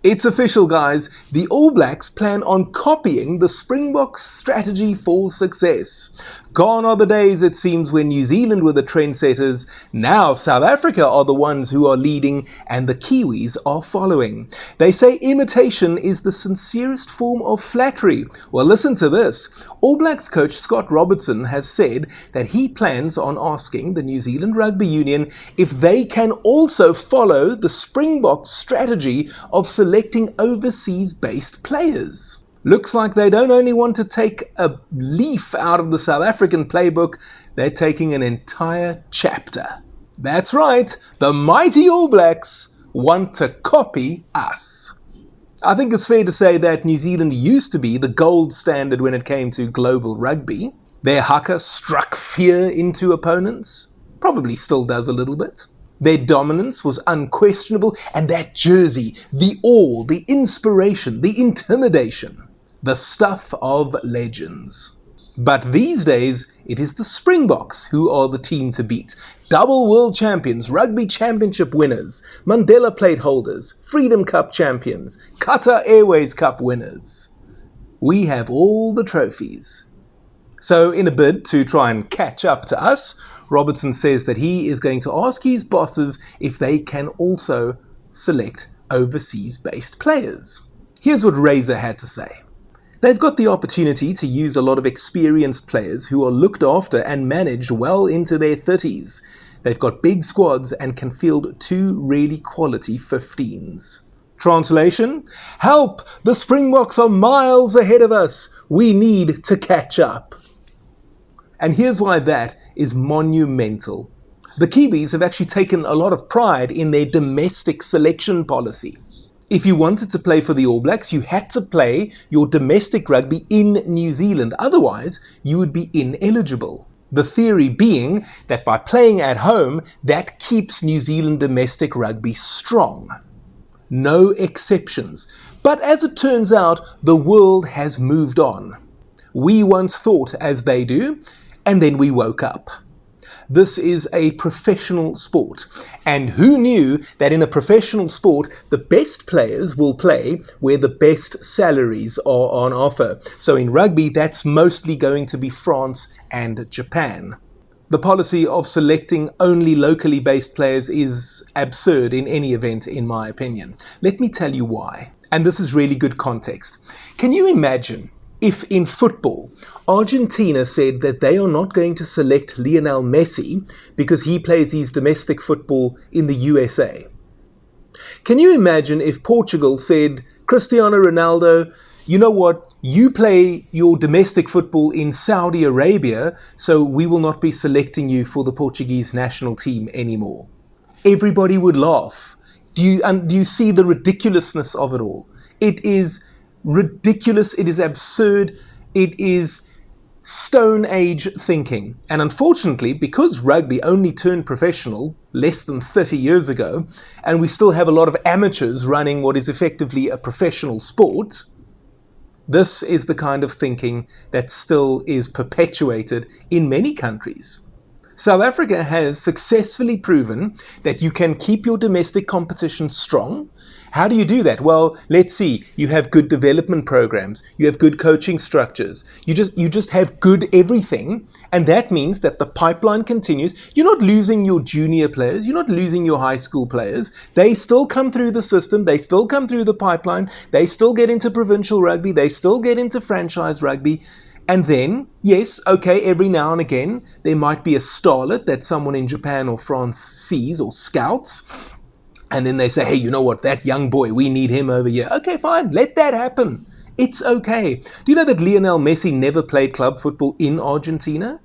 It's official, guys. The All Blacks plan on copying the Springboks strategy for success. Gone are the days, it seems, when New Zealand were the trendsetters. Now South Africa are the ones who are leading and the Kiwis are following. They say imitation is the sincerest form of flattery. Well, listen to this. All Blacks coach Scott Robertson has said that he plans on asking the New Zealand Rugby Union if they can also follow the Springboks strategy of selecting overseas-based players. Looks like they don't only want to take a leaf out of the South African playbook, they're taking an entire chapter. That's right, the mighty All Blacks want to copy us. I think it's fair to say that New Zealand used to be the gold standard when it came to global rugby. Their haka struck fear into opponents, probably still does a little bit. Their dominance was unquestionable, and that jersey, the awe, the inspiration, the intimidation, the stuff of legends. But these days, it is the Springboks who are the team to beat. Double world champions, rugby championship winners, Mandela Plate holders, Freedom Cup champions, Qatar Airways Cup winners. We have all the trophies. So in a bid to try and catch up to us, Robertson says that he is going to ask his bosses if they can also select overseas-based players. Here's what Razor had to say. They've got the opportunity to use a lot of experienced players who are looked after and managed well into their 30s. They've got big squads and can field 2 really quality 15s. Translation: help! The Springboks are miles ahead of us. We need to catch up. And here's why that is monumental. The Kiwis have actually taken a lot of pride in their domestic selection policy. If you wanted to play for the All Blacks, you had to play your domestic rugby in New Zealand. Otherwise, you would be ineligible. The theory being that by playing at home, that keeps New Zealand domestic rugby strong. No exceptions. But as it turns out, the world has moved on. We once thought as they do, and then we woke up. This is a professional sport, and who knew that in a professional sport, the best players will play where the best salaries are on offer. So in rugby, that's mostly going to be France and Japan. The policy of selecting only locally based players is absurd in any event, in my opinion. Let me tell you why. And this is really good context. Can you imagine if in football, Argentina said that they are not going to select Lionel Messi because he plays his domestic football in the USA? Can you imagine if Portugal said, Cristiano Ronaldo, you know what, you play your domestic football in Saudi Arabia, so we will not be selecting you for the Portuguese national team anymore? Everybody would laugh. Do you see the ridiculousness of it all? It is ridiculous, it is absurd, it is Stone Age thinking. And unfortunately, because rugby only turned professional less than 30 years ago, and we still have a lot of amateurs running what is effectively a professional sport, this is the kind of thinking that still is perpetuated in many countries. South Africa has successfully proven that you can keep your domestic competition strong. How do you do that? Well, let's see. You have good development programs. You have good coaching structures. You just have good everything. And that means that the pipeline continues. You're not losing your junior players. You're not losing your high school players. They still come through the system. They still come through the pipeline. They still get into provincial rugby. They still get into franchise rugby. And then, yes, okay, every now and again, there might be a starlet that someone in Japan or France sees or scouts. And then they say, hey, you know what, that young boy, we need him over here. Okay, fine, let that happen. It's okay. Do you know that Lionel Messi never played club football in Argentina?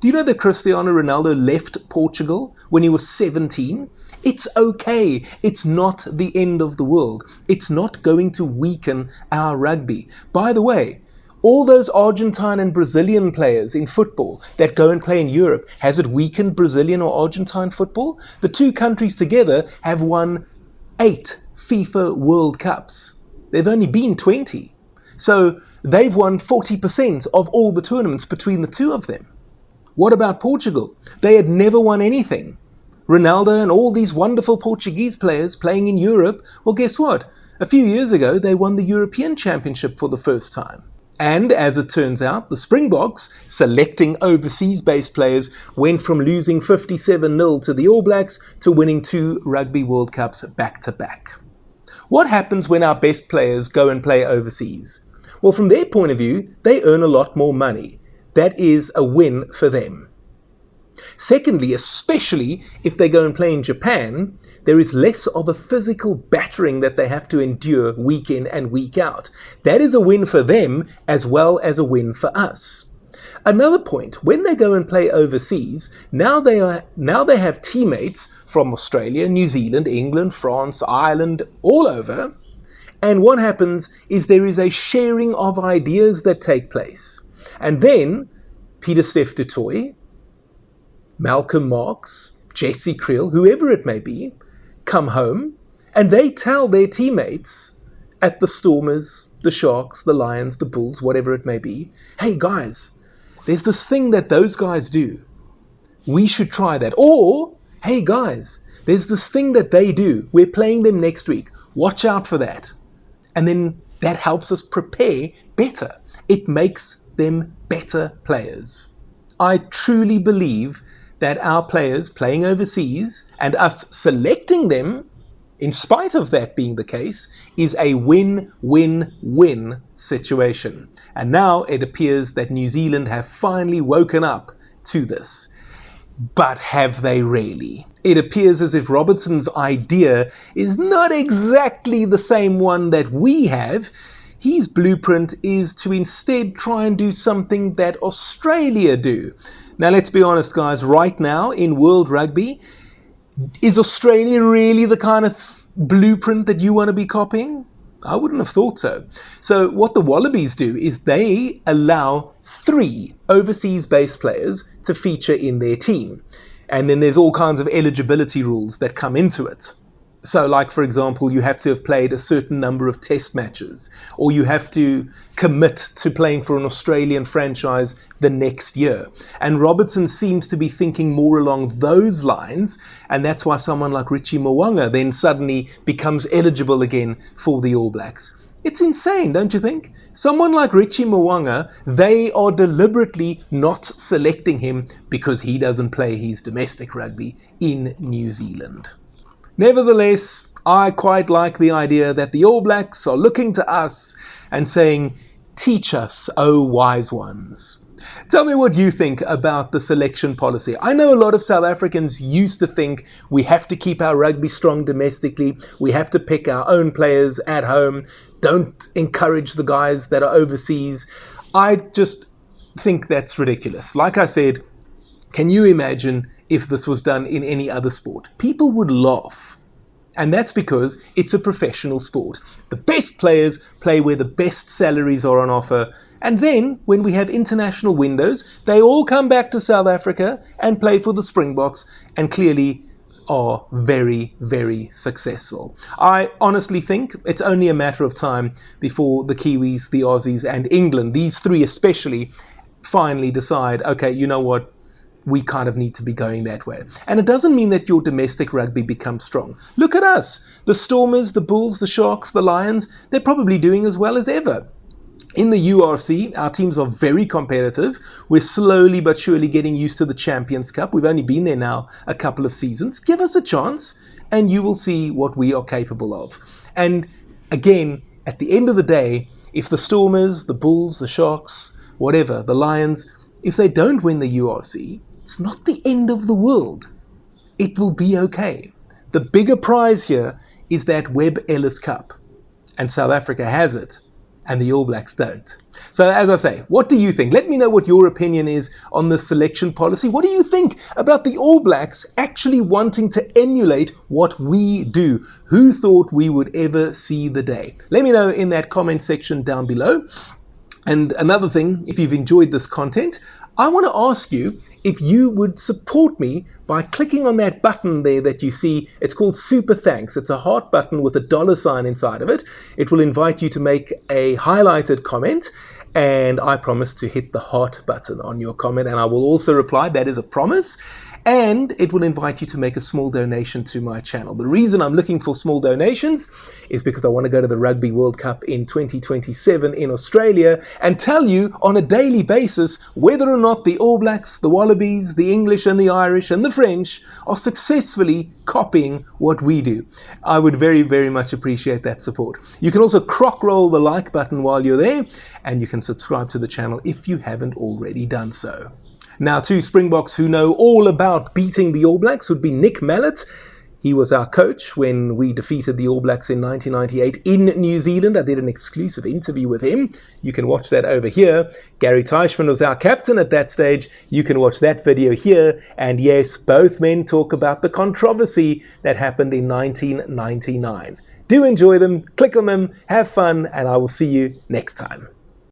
Do you know that Cristiano Ronaldo left Portugal when he was 17? It's okay. It's not the end of the world. It's not going to weaken our rugby. By the way, all those Argentine and Brazilian players in football that go and play in Europe, has it weakened Brazilian or Argentine football? The two countries together have won 8 FIFA World Cups. They've only been 20. So they've won 40% of all the tournaments between the two of them. What about Portugal? They had never won anything. Ronaldo and all these wonderful Portuguese players playing in Europe, well, guess what? A few years ago, they won the European Championship for the first time. And as it turns out, the Springboks, selecting overseas-based players, went from losing 57-0 to the All Blacks to winning 2 Rugby World Cups back-to-back. What happens when our best players go and play overseas? Well, from their point of view, they earn a lot more money. That is a win for them. Secondly, especially if they go and play in Japan, there is less of a physical battering that they have to endure week in and week out. That is a win for them as well as a win for us. Another point, when they go and play overseas, now they have teammates from Australia, New Zealand, England, France, Ireland, all over. And what happens is there is a sharing of ideas that take place. And then Peter Steph du Toit, Malcolm Marx, Jesse Creel, whoever it may be, come home and they tell their teammates at the Stormers, the Sharks, the Lions, the Bulls, whatever it may be, hey guys, there's this thing that those guys do. We should try that. Or, hey guys, there's this thing that they do. We're playing them next week. Watch out for that. And then that helps us prepare better. It makes them better players. I truly believe that our players playing overseas and us selecting them, in spite of that being the case, is a win-win-win situation. And now it appears that New Zealand have finally woken up to this. But have they really? It appears as if Robertson's idea is not exactly the same one that we have. His blueprint is to instead try and do something that Australia do. Now, let's be honest, guys, right now in World Rugby, is Australia really the kind of blueprint that you want to be copying? I wouldn't have thought so. So what the Wallabies do is they allow 3 overseas-based players to feature in their team. And then there's all kinds of eligibility rules that come into it. So like, for example, you have to have played a certain number of test matches, or you have to commit to playing for an Australian franchise the next year. And Robertson seems to be thinking more along those lines, and that's why someone like Richie Mo'unga then suddenly becomes eligible again for the All Blacks. It's insane, don't you think? Someone like Richie Mo'unga, they are deliberately not selecting him because he doesn't play his domestic rugby in New Zealand. Nevertheless, I quite like the idea that the All Blacks are looking to us and saying, teach us, O wise ones. Tell me what you think about the selection policy. I know a lot of South Africans used to think we have to keep our rugby strong domestically, we have to pick our own players at home, don't encourage the guys that are overseas. I just think that's ridiculous. Like I said, can you imagine if this was done in any other sport? People would laugh. And that's because it's a professional sport. The best players play where the best salaries are on offer. And then, when we have international windows, they all come back to South Africa and play for the Springboks and clearly are very, very successful. I honestly think it's only a matter of time before the Kiwis, the Aussies and England, these 3 especially, finally decide, okay, you know what? We kind of need to be going that way. And it doesn't mean that your domestic rugby becomes strong. Look at us. The Stormers, the Bulls, the Sharks, the Lions, they're probably doing as well as ever. In the URC, our teams are very competitive. We're slowly but surely getting used to the Champions Cup. We've only been there now a couple of seasons. Give us a chance and you will see what we are capable of. And again, at the end of the day, if the Stormers, the Bulls, the Sharks, whatever, the Lions, if they don't win the URC, it's not the end of the world. It will be okay. The bigger prize here is that Webb Ellis Cup. And South Africa has it, and the All Blacks don't. So as I say, what do you think? Let me know what your opinion is on the selection policy. What do you think about the All Blacks actually wanting to emulate what we do? Who thought we would ever see the day? Let me know in that comment section down below. And another thing, if you've enjoyed this content, I want to ask you if you would support me by clicking on that button there that you see. It's called Super Thanks. It's a heart button with a $ inside of it. It will invite you to make a highlighted comment, and I promise to hit the heart button on your comment, and I will also reply. That is a promise. and it will invite you to make a small donation to my channel. The reason I'm looking for small donations is because I want to go to the Rugby World Cup in 2027 in Australia and tell you on a daily basis whether or not the All Blacks, the Wallabies, the English and the Irish and the French are successfully copying what we do. I would very, very much appreciate that support. You can also crock roll the like button while you're there, and you can subscribe to the channel if you haven't already done so. Now, two Springboks who know all about beating the All Blacks would be Nick Mallett. He was our coach when we defeated the All Blacks in 1998 in New Zealand. I did an exclusive interview with him. You can watch that over here. Gary Teichmann was our captain at that stage. You can watch that video here. And yes, both men talk about the controversy that happened in 1999. Do enjoy them, click on them, have fun, and I will see you next time.